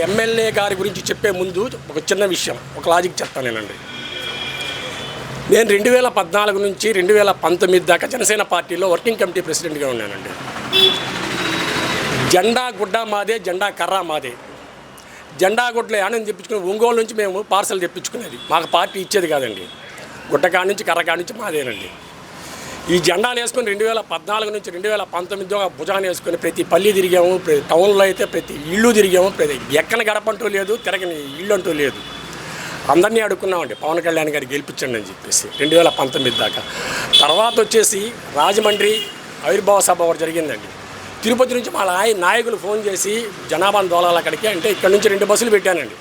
MLA గారి గురించి చెప్పే ముందు ఒక చిన్న విషయం, ఒక లాజిక్ చెప్తానేనండి. నేను 2014 నుంచి 2019 దాకా జనసేన పార్టీలో వర్కింగ్ కమిటీ ప్రెసిడెంట్గా ఉన్నానండి. జెండా గుడ్డ మాదే, జెండా కర్ర మాదే. జెండా గుడ్డలో యానం తెప్పించుకుని ఒంగోలు నుంచి మేము పార్సల్ తెప్పించుకునేది, మాకు పార్టీ ఇచ్చేది కాదండి. గుడ్డ కాడి నుంచి కర్ర కాడి నుంచి మాదేనండి. ఈ జెండాలు వేసుకొని 2014 నుంచి 2019 భుజాన్ని వేసుకొని ప్రతి పల్లి తిరిగాము, టౌన్లో అయితే ప్రతి ఇల్లు తిరిగాము, ప్రతి ఎక్కన గడపంటూ లేదు, తిరగని ఇల్లు అంటూ లేదు. అందరినీ అడుక్కున్నామండి పవన్ కళ్యాణ్ గారు గెలిపించండి అని చెప్పేసి 2019 దాకా. తర్వాత వచ్చేసి రాజమండ్రి ఆవిర్భావ సభ ఒకటి జరిగిందండి. తిరుపతి నుంచి మా నాయకులు ఫోన్ చేసి జనాభాను దోలాలి అక్కడికి అంటే ఇక్కడ నుంచి 2 బస్సులు పెట్టానండి.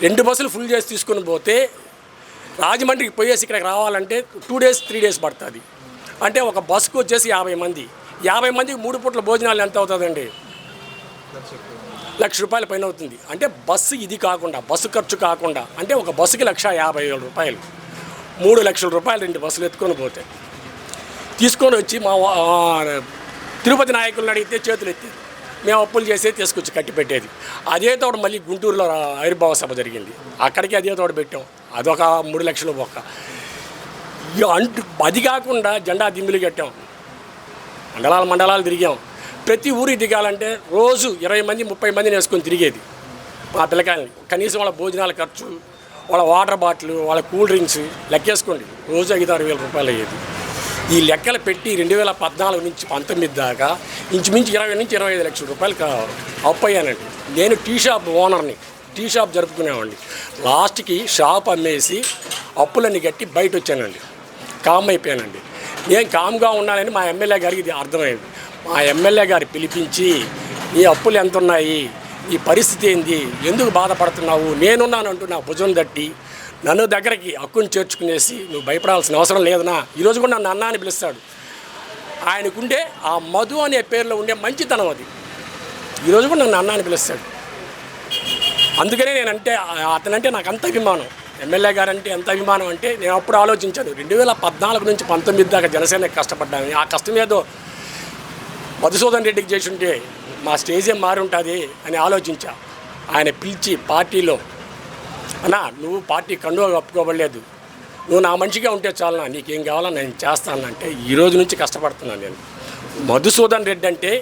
2 బస్సులు ఫుల్ చేసి తీసుకొని పోతే రాజమండ్రికి పోయేసి ఇక్కడికి రావాలంటే 2 days 3 days పడుతుంది. అంటే ఒక బస్సుకు వచ్చేసి 50 మంది, 50 మందికి 3 పూట్ల భోజనాలు ఎంత అవుతుందండి? ₹1,00,000 పైన అవుతుంది. అంటే బస్సు ఇది కాకుండా, బస్సు ఖర్చు కాకుండా, అంటే ఒక బస్సుకి ₹1,50,000, ₹3,00,000 2 బస్సులు ఎత్తుకొని పోతే తీసుకొని వచ్చి మా తిరుపతి నాయకులను అడిగితే చేతులు ఎత్తి మేము అప్పులు చేసి తీసుకొచ్చి కట్టి పెట్టేది. అదే తోట మళ్ళీ గుంటూరులో ఆవిర్భావ సభ జరిగింది, అక్కడికి అదే తోట పెట్టాం, అదొక 3 లక్షల బొక్క. అంటూ అది కాకుండా జెండా దిమ్మిలు కట్టాం, మండలాలు తిరిగాం. ప్రతి ఊరికి దిగాలంటే రోజు 20 మంది 30 మందిని వేసుకొని తిరిగేది మా పిల్లకాయలని. కనీసం వాళ్ళ భోజనాల ఖర్చు, వాళ్ళ వాటర్ బాటిల్, వాళ్ళ కూల్ డ్రింక్స్ లెక్కేసుకోండి, రోజు ₹5,000-6,000 అయ్యేది. ఈ లెక్కలు పెట్టి 2014 నుంచి 19 దాకా ఇంచుమించు 20 నుంచి 25 లక్షల రూపాయలు అప్పు అయ్యానండి. నేను టీ షాప్ ఓనర్ని, టీ షాప్ జరుపుకునేవాడిని. లాస్ట్కి షాప్ అమ్మేసి అప్పులన్నీ కట్టి బయట వచ్చానండి, కామ్ అయిపోయానండి. నేను కామ్గా ఉన్నానని మా ఎమ్మెల్యే గారికి ఇది అర్థమైంది. మా ఎమ్మెల్యే గారు పిలిపించి ఈ అప్పులు ఎంత ఉన్నాయి, ఈ పరిస్థితి ఏంది, ఎందుకు బాధపడుతున్నావు, నేనున్నానంటూ నా భుజం తట్టి నన్ను దగ్గరికి హక్కుని చేర్చుకునేసి నువ్వు భయపడాల్సిన అవసరం లేదనా, ఈరోజు కూడా నన్ను అన్న అని పిలుస్తాడు. ఆయనకుండే ఆ మధు అనే పేరులో ఉండే మంచితనం అది, ఈరోజు కూడా నన్ను అన్న అని పిలుస్తాడు. అందుకనే నేనంటే అతనంటే నాకు అంత అభిమానం, ఎమ్మెల్యే గారు అంటే ఎంత అభిమానం అంటే నేను అప్పుడు ఆలోచించాను. 2014 నుంచి 19 దాకా జనసేనకి కష్టపడ్డాను. ఆ కష్టం ఏదో మధుసూదన్ రెడ్డికి చేసి ఉంటే మా స్టేజ్ ఏం మారి ఉంటుంది అని ఆలోచించా. ఆయన పిలిచి పార్టీలో, అన్నా నువ్వు పార్టీ కండువా కప్పుకోబడలేదు, నువ్వు నా మంచిగా ఉంటే చాలన్నా, నీకేం కావాలో నేను చేస్తానంటే ఈ రోజు నుంచి కష్టపడుతున్నాను నేను. మధుసూదన్ రెడ్డి అంటే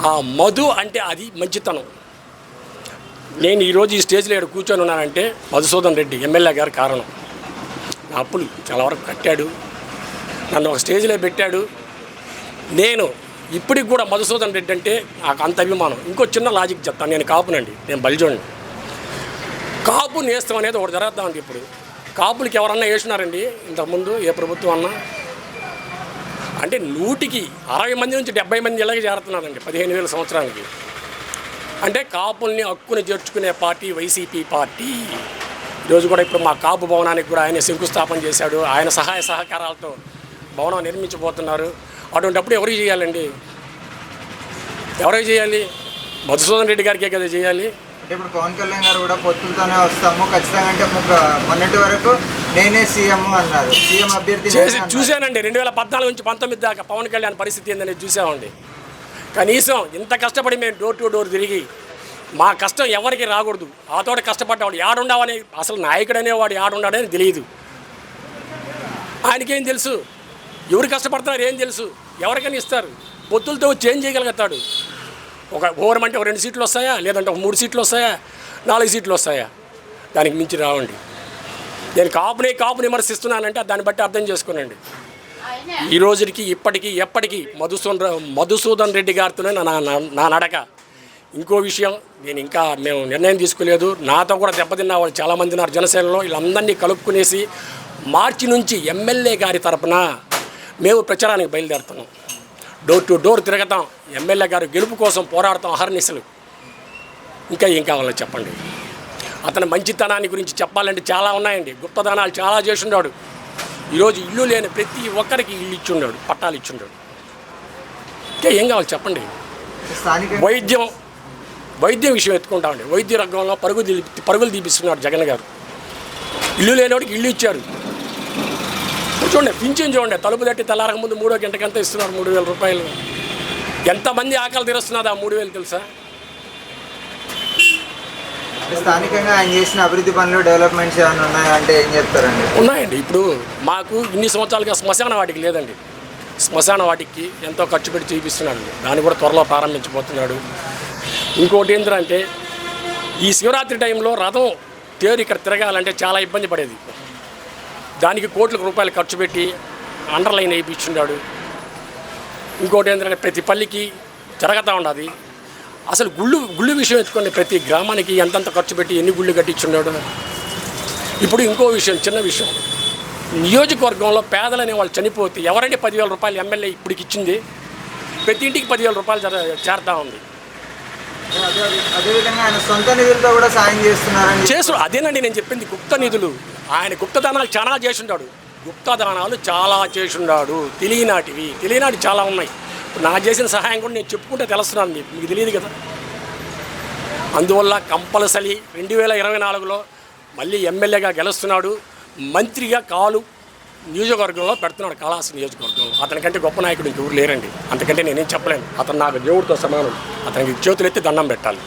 ఆ మధు అంటే అది మంచితనం. నేను ఈరోజు ఈ స్టేజ్లో ఇక్కడ కూర్చొని ఉన్నానంటే మధుసూదన్ రెడ్డి ఎమ్మెల్యే గారు కారణం. నా అప్పులు చాలా వరకు కట్టాడు, నన్ను ఒక స్టేజ్లో పెట్టాడు. నేను ఇప్పటికి కూడా మధుసూదన్ రెడ్డి అంటే నాకు అంత అభిమానం. ఇంకో చిన్న లాజిక్ చెప్తాను, నేను కాపునండి, నేను బలిజోండి. కాపు నేస్తం అనేది ఒకటి జరుగుతామండి. ఇప్పుడు కాపులకి ఎవరన్నా వేసినారండి ఇంతకుముందు ఏ ప్రభుత్వం అన్నా? అంటే 100కి 60 మంది నుంచి 70 మంది ఇలాగే చేరుతున్నారండి 15,000 సంవత్సరానికి. అంటే కాపుల్ని హక్కుని చేర్చుకునే పార్టీ వైసీపీ పార్టీ. ఈరోజు కూడా ఇప్పుడు మా కాపు భవనానికి కూడా ఆయన శంకుస్థాపన చేశాడు, ఆయన సహాయ సహకారాలతో భవనం నిర్మించబోతున్నారు. అటువంటిప్పుడు ఎవరికి చేయాలండి? ఎవరికి చేయాలి? మధుసూదన్ రెడ్డి గారికే కదా చేయాలి. అంటే ఇప్పుడు పవన్ కళ్యాణ్ గారు కూడా పొత్తులతోనే వస్తాము ఖచ్చితంగా, అంటే మొన్నటి వరకు నేనే సీఎం అన్నారు, సీఎం అభ్యర్థి చూశానండి. 2014 నుంచి 19 దాకా పవన్ కళ్యాణ్ పరిస్థితి ఏందనేది చూసామండి. కనీసం ఇంత కష్టపడి మేము డోర్ టు డోర్ తిరిగి మా కష్టం ఎవరికి రాకూడదు, ఆ తోట కష్టపడ్డవాడు ఏడుండవని, అసలు నాయకుడు అనేవాడు ఏడుండాడని తెలియదు. ఆయనకేం తెలుసు, ఎవరు కష్టపడుతున్నారు ఏం తెలుసు, ఎవరికైనా ఇస్తారు. పొత్తులతో చేంజ్ చేయగలుగుతాడు. ఒక గవర్నమెంట్ ఒక 2 సీట్లు వస్తాయా, లేదంటే ఒక 3 సీట్లు వస్తాయా, 4 సీట్లు వస్తాయా, దానికి మించి రావండి. నేను కాపుని విమర్శిస్తున్నానంటే దాన్ని బట్టి అర్థం చేసుకోనండి. ఈ రోజుకి ఇప్పటికీ ఎప్పటికీ మధుసూదన్ రెడ్డి గారితోనే నా నడక. ఇంకో విషయం, మేము నిర్ణయం తీసుకోలేదు, నాతో కూడా దెబ్బతిన్న వాళ్ళు చాలామంది ఉన్నారు జనసేనలో. వీళ్ళందరినీ కలుపుకునేసి మార్చి నుంచి ఎమ్మెల్యే గారి తరపున మేము ప్రచారానికి బయలుదేరుతున్నాం. డోర్ టు డోర్ తిరగతాం, ఎమ్మెల్యే గారు గెలుపు కోసం పోరాడతాం అహర్నిశలు. ఇంకా ఏం కావాలో చెప్పండి. అతని మంచితనాన్ని గురించి చెప్పాలంటే చాలా ఉన్నాయండి. గుప్తదానాలు చాలా చేసిండాడు. ఈరోజు ఇల్లు లేని ప్రతి ఒక్కరికి ఇల్లు ఇచ్చిండాడు, పట్టాలు ఇచ్చిండాడు. ఇంకా ఏం కావాలి చెప్పండి. వైద్యం విషయం ఎత్తుకుంటామండి. వైద్య రంగంలో పరుగులు తీపిస్తున్నాడు జగన్ గారు. ఇల్లు లేనివాడికి ఇల్లు ఇచ్చారు. చూడండి, పింఛన్ చూడండి, తలుపు తట్టి తెల్లారక ముందు 3వ గంటకంతా ఇస్తున్నారు ₹3,000. ఎంతమంది ఆకలి తీరుస్తున్నది ఆ 3,000 తెలుసా? స్థానికంగా ఆయన చేసిన అభివృద్ధి పనులు డెవలప్మెంట్స్ ఏమైనా ఉన్నాయంటే ఏం చెప్తారండి? ఉన్నాయండి. ఇప్పుడు మాకు ఇన్ని సంవత్సరాలుగా శ్మశాన వాటికి లేదండి. శ్మశాన వాటికి ఎంతో ఖర్చు పెట్టి చూపిస్తున్నాడు. దాన్ని కూడా త్వరలో ప్రారంభించబోతున్నాడు. ఇంకోటి ఏంటంటే ఈ శివరాత్రి టైంలో రథం తేరు ఇక్కడ తిరగాలంటే చాలా ఇబ్బంది పడేది. దానికి కోట్ల రూపాయలు ఖర్చు పెట్టి అండర్లైన్ వేయించున్నాడు. ఇంకోటి ఏంటంటే ప్రతి పల్లికి జరగతా ఉండదు. అసలు గుళ్ళు విషయం ఎత్తుకొని ప్రతి గ్రామానికి ఎంతంత ఖర్చు పెట్టి ఎన్ని గుళ్ళు కట్టించున్నాడు. ఇప్పుడు ఇంకో విషయం, చిన్న విషయం, నియోజకవర్గంలో పేదలనే వాళ్ళు చనిపోతే ఎవరంటే 10,000 రూపాయలు ఎమ్మెల్యే ఇప్పటికి ఇచ్చింది. ప్రతి ఇంటికి 10,000 రూపాయలు చేరుతూ ఉంది. అదేవిధంగా ఆయన సొంత నిధులతో కూడా సాయం చేస్తున్నారని అదేనండి నేను చెప్పింది. గుప్త నిధులు, ఆయన గుప్తదానాలు చాలా చేసుంటాడు. గుప్తదానాలు చాలా చేసుండాడు. తెలియనాటి చాలా ఉన్నాయి. ఇప్పుడు నాకు చేసిన సహాయం కూడా నేను చెప్పుకుంటే తెలుస్తున్నాను. మీకు తెలియదు కదా. అందువల్ల కంపల్సరీ 2024లో మళ్ళీ ఎమ్మెల్యేగా గెలుస్తున్నాడు. మంత్రిగా నియోజకవర్గంలో పెడుతున్నాడు. కళాస్ నియోజకవర్గంలో అతనికంటే గొప్ప నాయకుడు ఇంకెవరు లేరండి. అంతకంటే నేనేం చెప్పలేను. అతను నాకు దేవుడితో సమానం. అతనికి చేతులెత్తి దండం పెట్టాలి.